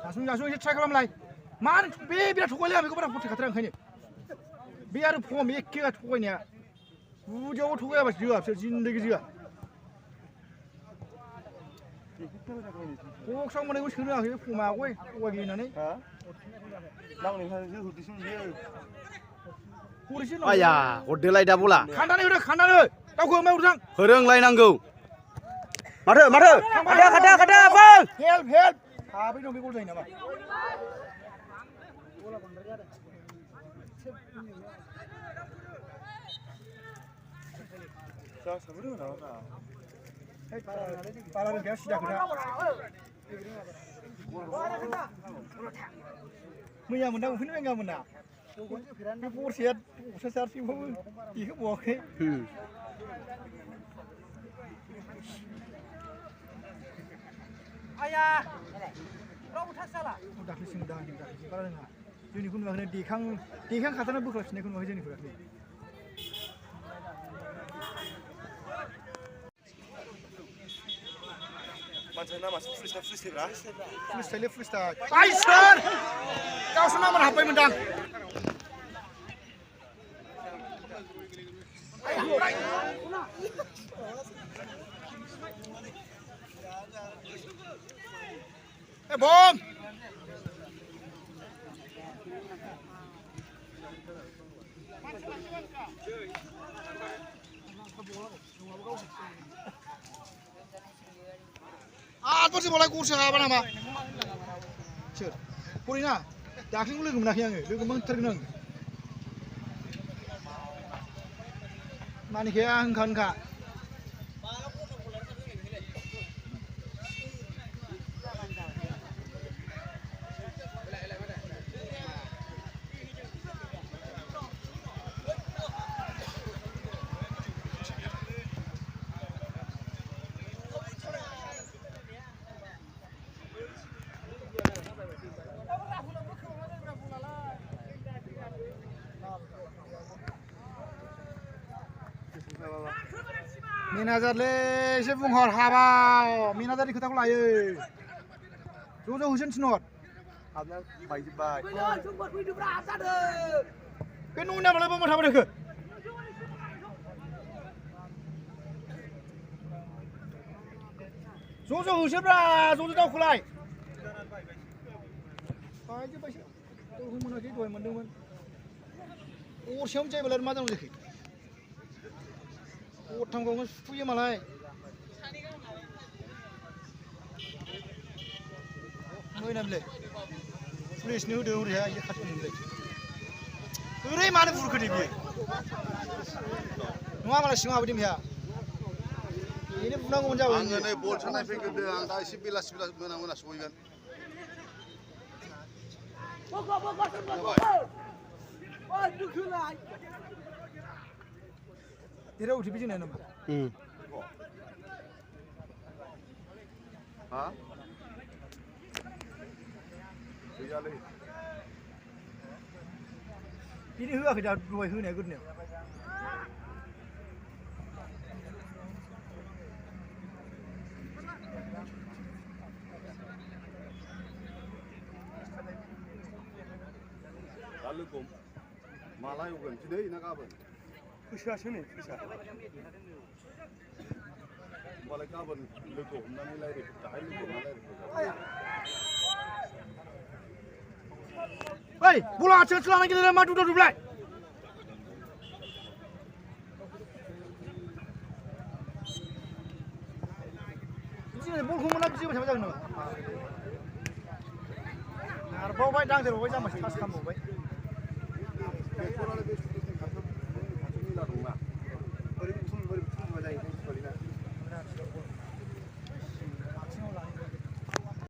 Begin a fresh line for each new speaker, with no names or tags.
जासुं एसे ट्राइ खालामलाय मानो बे बिराद थगायलै आं बेखौ बारा फोथायखाथारा ओंखायनो बे आरो फर्म एखे थगायनाया गुदियाव थगायाबासो जोआ बिसोर जिन्दगि जोआ बक्सआव मोननायखौ सोनो हायाखै बे फर्मआ गय थगायगैनानै
आया हरदोलाय दा बला
खान्दानै होदो खान्दानै दावखो ओमफ्राय हरजां
फोरोंलायनांगौ माथो खाथा बाल
हेल्प थाबै दं बे गल जायो नामा बारा रोंखाया सिदा खोथा मैया मोनदा उफैनो रोङामोन ना बे बरसेया दस्रासारसिमबाबो देहोबावाखै आया रावबो थास जाला दाख्लैसिम दाख्लैसिम बारा रोङा जोंनिखौ नुवाखै देखां खाथाना बोख्लाबफिननायखौ नुवाखै जोंनिखौ दाख्लै
मानसिया नामासो फुलिसब्रा
फुलिसथायलै फुलिसथाय आइ सोर गावसो नाम्बार हाबबायमोनदां ए बम आदबारसो बालाय गरसे हाबा नामा सोर हरैना दाख्लैबो लोगो मोनाखै आङो लोगो मोनथारगोन आं मानिखाया होनखा मेनाजारलै एसे बुंहर हाबाव मेनाजारनि खोथाखौ लायो ज' होसोन थिनहर
हाबना बायजोब्बाय
बे न'नि नामालाय मा थाबाय थाखो ज' होसोब्रा ज' दावखोलाय बायजोब्बायसो दहाय मोनाखै दहाय मोनदोंमोन अरसेयावनो जायोबालाय मा जानांगौ जाखो गथामखौनो सुफुयो मालाय मोनाबिले पुलिसनो होदो ओरैहाय आइया खाथिनिलाय ओरै मानो बुरखोदो बियो नङा मालाय सिङाव हाबैदों बिहा बेनो बुनांगौमोन जाबाय
आङो नै बल सोनाय फैग्रोदों आं दा एसे बेलासि मोना सहैगोन Dia udah bikin nama. Hah? Iya leh.
Ini hua kerja dua hua ni agaknya.
Lalu kom, malah juga tidak ini kapan?
Fisa sini, fisa.
Malah kapan? Lego, mana lagi? Cahaya lego, mana lagi?
Hei, bola celah lagi dalam madu dulu belai. Ini bola kumpulan apa sih macam macam ni? Narbau baik, dang terbaik, jangan masih tas kamu baik.